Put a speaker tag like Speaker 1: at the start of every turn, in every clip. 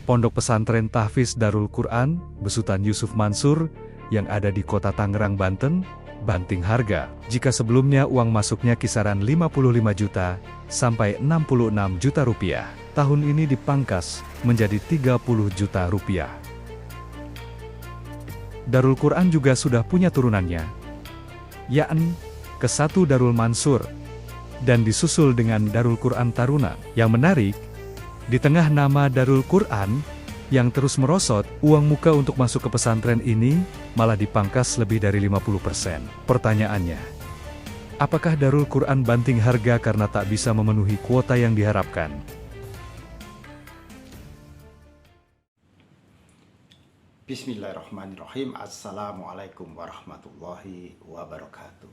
Speaker 1: Pondok Pesantren Tahfiz Darul Quran, Besutan Yusuf Mansur, yang ada di Kota Tangerang, Banten, banting harga. Jika sebelumnya uang masuknya kisaran 55 juta sampai 66 juta rupiah, tahun ini dipangkas menjadi 30 juta rupiah. Darul Quran juga sudah punya turunannya, yakni ke-1 Darul Mansur, dan disusul dengan Darul Quran Taruna. Yang menarik, di tengah nama Darul Quran yang terus merosot, uang muka untuk masuk ke pesantren ini malah dipangkas lebih dari 50%. Pertanyaannya, apakah Darul Quran banting harga karena tak bisa memenuhi kuota yang diharapkan?
Speaker 2: Bismillahirrahmanirrahim. Assalamualaikum warahmatullahi wabarakatuh.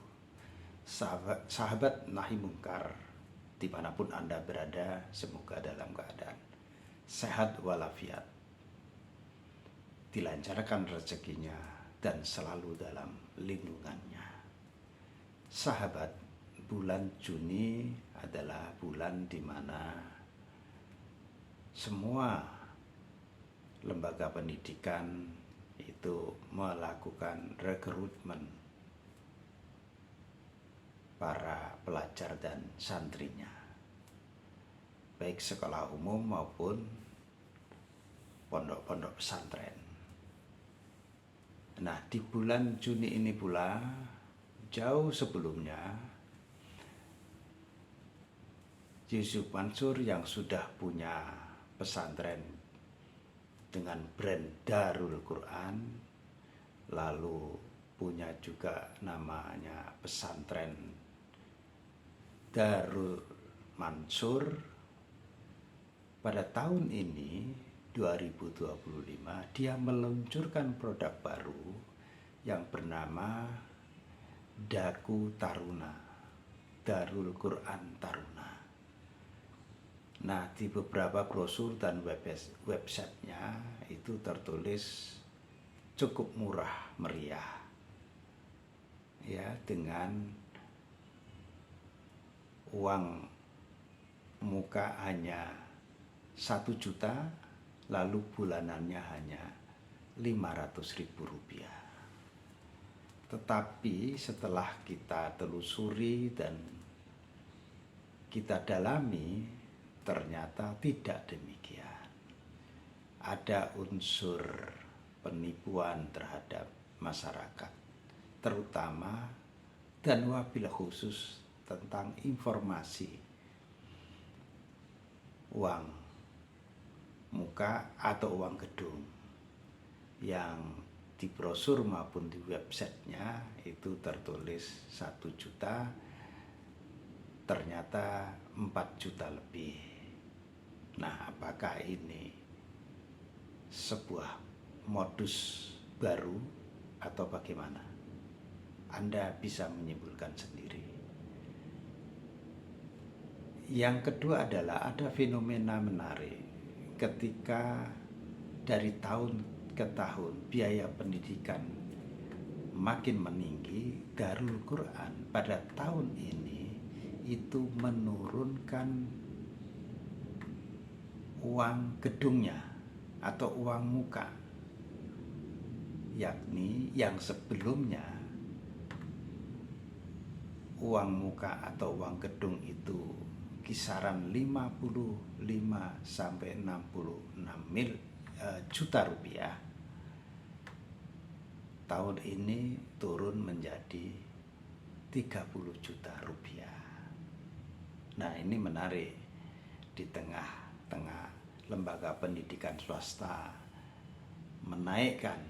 Speaker 2: Sahabat Nahi Mungkar, dimanapun Anda berada, semoga dalam keadaan sehat walafiat, dilancarkan rezekinya, dan selalu dalam lindungannya. Sahabat, bulan Juni adalah bulan di mana semua lembaga pendidikan itu melakukan rekrutmen para pelajar dan santrinya, baik sekolah umum maupun pondok-pondok pesantren. Nah, di bulan Juni ini pula, jauh sebelumnya, Yusuf Mansur yang sudah punya pesantren dengan brand Darul Quran, lalu punya juga namanya pesantren Darul Mansur, pada tahun ini 2025 dia meluncurkan produk baru yang bernama Daku Taruna, Darul Quran Taruna. Nah, di beberapa brosur dan websitenya itu tertulis cukup murah meriah, ya, dengan uang muka hanya 1 juta, lalu bulanannya hanya 500.000 rupiah. Tetapi setelah kita telusuri dan kita dalami, ternyata tidak demikian. Ada unsur penipuan terhadap masyarakat, terutama dan wabil khusus tentang informasi uang muka atau uang gedung, yang di brosur maupun di websitenya itu tertulis 1 juta, ternyata 4 juta lebih. Nah, apakah ini sebuah modus baru atau bagaimana? Anda bisa menyimpulkan sendiri. Yang kedua adalah ada fenomena menarik ketika dari tahun ke tahun biaya pendidikan makin meninggi. Darul Quran pada tahun ini itu menurunkan uang gedungnya atau uang muka, yakni yang sebelumnya uang muka atau uang gedung itu kisaran 55 sampai 66 juta rupiah, tahun ini turun menjadi 30 juta rupiah. Nah, ini menarik, di tengah-tengah lembaga pendidikan swasta menaikkan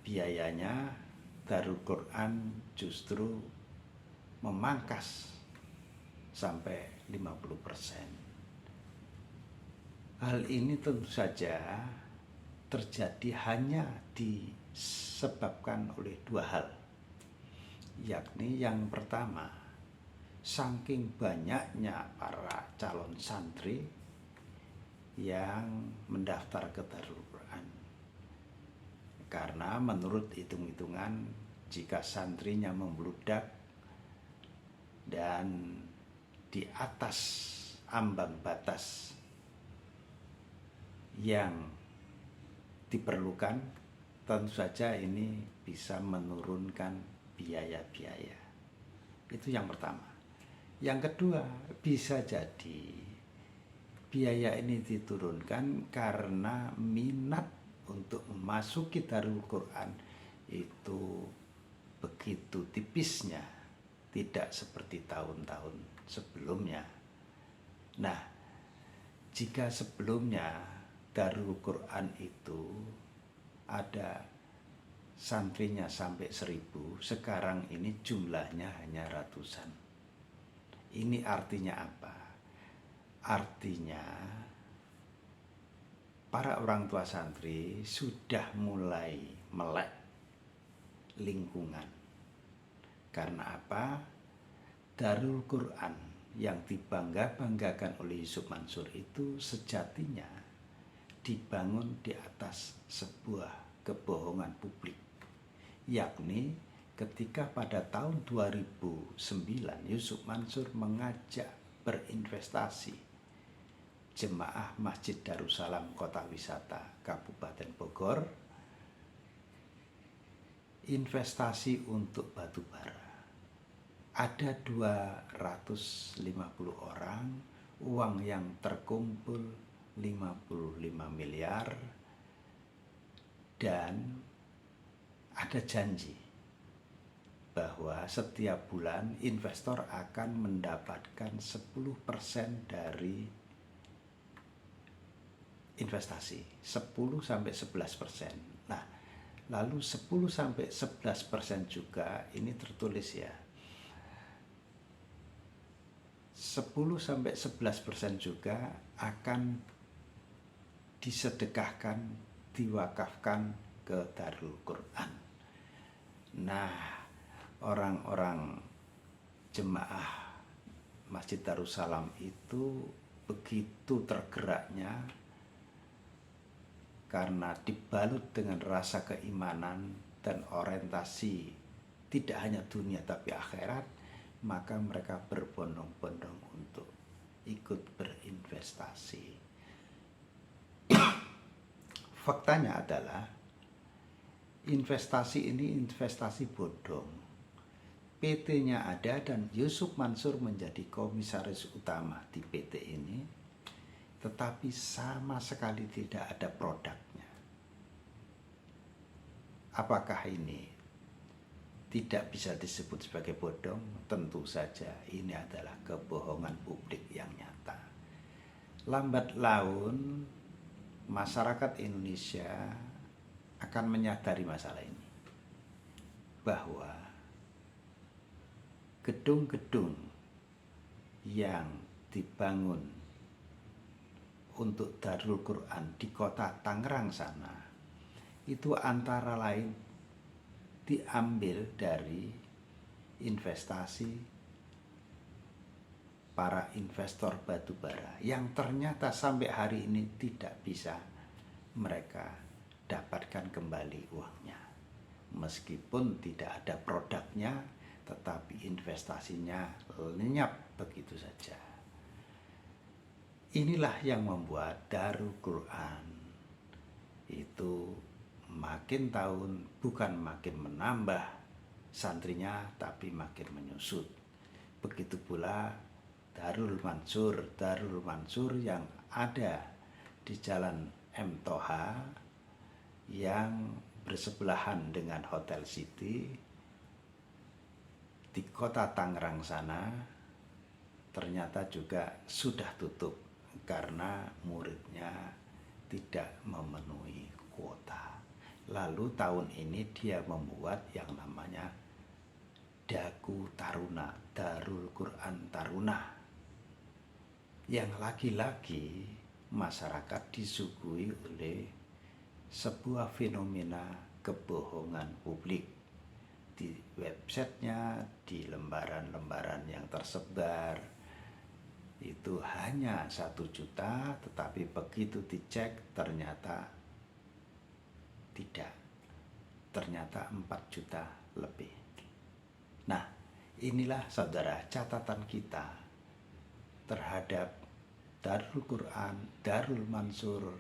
Speaker 2: biayanya, Darul Quran justru memangkas sampai 50%. Hal ini tentu saja terjadi hanya disebabkan oleh dua hal, yakni yang pertama, saking banyaknya para calon santri yang mendaftar ke Darul Quran. Karena menurut hitung-hitungan, jika santrinya membludak dan di atas ambang batas yang diperlukan, tentu saja ini bisa menurunkan biaya-biaya. Itu yang pertama. Yang kedua, bisa jadi biaya ini diturunkan karena minat untuk memasuki Darul Quran itu begitu tipisnya, tidak seperti tahun-tahun sebelumnya. Nah, jika sebelumnya Darul Quran itu ada santrinya sampai 1.000, sekarang ini jumlahnya hanya ratusan. Ini artinya apa? Artinya para orang tua santri sudah mulai melek lingkungan. Karena apa? Darul Quran yang dibangga-banggakan oleh Yusuf Mansur itu sejatinya dibangun di atas sebuah kebohongan publik. Yakni ketika pada tahun 2009 Yusuf Mansur mengajak berinvestasi jemaah Masjid Darussalam Kota Wisata Kabupaten Bogor, investasi untuk batu bara. Ada 250 orang, uang yang terkumpul 55 miliar, dan ada janji bahwa setiap bulan investor akan mendapatkan 10% dari investasi, 10-11%. Nah, lalu 10-11% juga ini tertulis ya, 10-11% juga akan disedekahkan, diwakafkan ke Darul Quran. Nah, orang-orang jemaah Masjid Darussalam itu begitu tergeraknya karena dibalut dengan rasa keimanan dan orientasi tidak hanya dunia tapi akhirat, maka mereka berbondong-bondong untuk ikut berinvestasi. Faktanya adalah investasi ini investasi bodong. PT-nya ada dan Yusuf Mansur menjadi komisaris utama di PT ini, tetapi sama sekali tidak ada produknya. Apakah ini tidak bisa disebut sebagai bodong? Tentu saja ini adalah kebohongan publik yang nyata. Lambat laun masyarakat Indonesia akan menyadari masalah ini, bahwa gedung-gedung yang dibangun untuk Darul Quran di kota Tangerang sana itu antara lain diambil dari investasi para investor batu bara yang ternyata sampai hari ini tidak bisa mereka dapatkan kembali uangnya. Meskipun tidak ada produknya, tetapi investasinya lenyap begitu saja. Inilah yang membuat Darul Quran itu makin tahun bukan makin menambah santrinya, tapi makin menyusut. Begitu pula Darul Mansur yang ada di Jalan M. Toha yang bersebelahan dengan Hotel City di kota Tangerang sana, ternyata juga sudah tutup karena muridnya tidak memenuhi kuota. Lalu tahun ini dia membuat yang namanya Daku Taruna, Darul Quran Taruna, yang lagi-lagi masyarakat disuguhi oleh sebuah fenomena kebohongan publik. Di websitenya, di lembaran-lembaran yang tersebar, itu hanya 1 juta, tetapi begitu dicek ternyata tidak, ternyata 4 juta lebih. Nah, inilah saudara catatan kita terhadap Darul Quran, Darul Mansur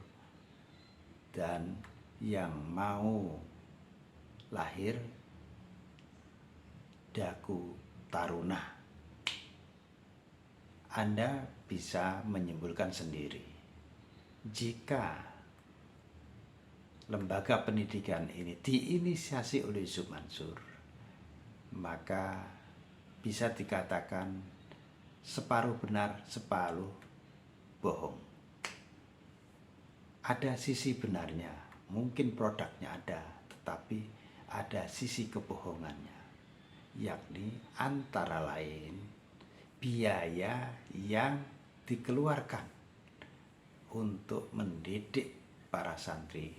Speaker 2: dan yang mau lahir Daku Taruna. Anda bisa menyimpulkan sendiri. Jika lembaga pendidikan ini diinisiasi oleh Yusuf Mansur, maka bisa dikatakan separuh benar, separuh bohong. Ada sisi benarnya, mungkin produknya ada, tetapi ada sisi kebohongannya, yakni antara lain biaya yang dikeluarkan untuk mendidik para santri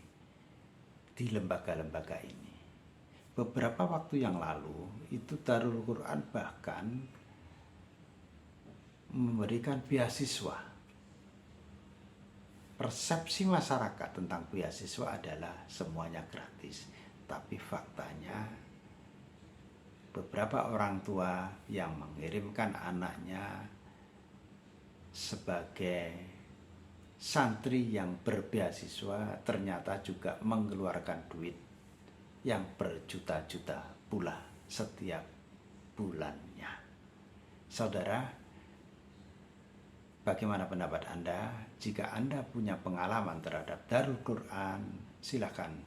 Speaker 2: di lembaga-lembaga ini. Beberapa waktu yang lalu itu Darul Quran bahkan memberikan beasiswa. Persepsi masyarakat tentang beasiswa adalah semuanya gratis, tapi faktanya beberapa orang tua yang mengirimkan anaknya sebagai santri yang berbeasiswa ternyata juga mengeluarkan duit yang berjuta-juta pula setiap bulannya. Saudara, bagaimana pendapat Anda? Jika Anda punya pengalaman terhadap Darul Quran, silakan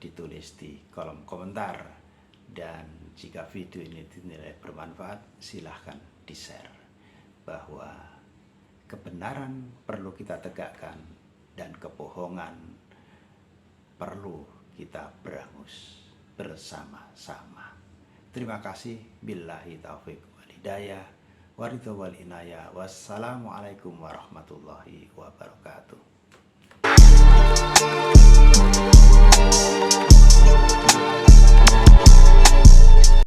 Speaker 2: ditulis di kolom komentar. Dan jika video ini dinilai bermanfaat, silahkan di-share bahwa kebenaran perlu kita tegakkan dan kebohongan perlu kita berangus bersama-sama. Terima kasih. Billahi taufiq wal hidayah. Waridho wal inayah. Wassalamualaikum warahmatullahi wabarakatuh.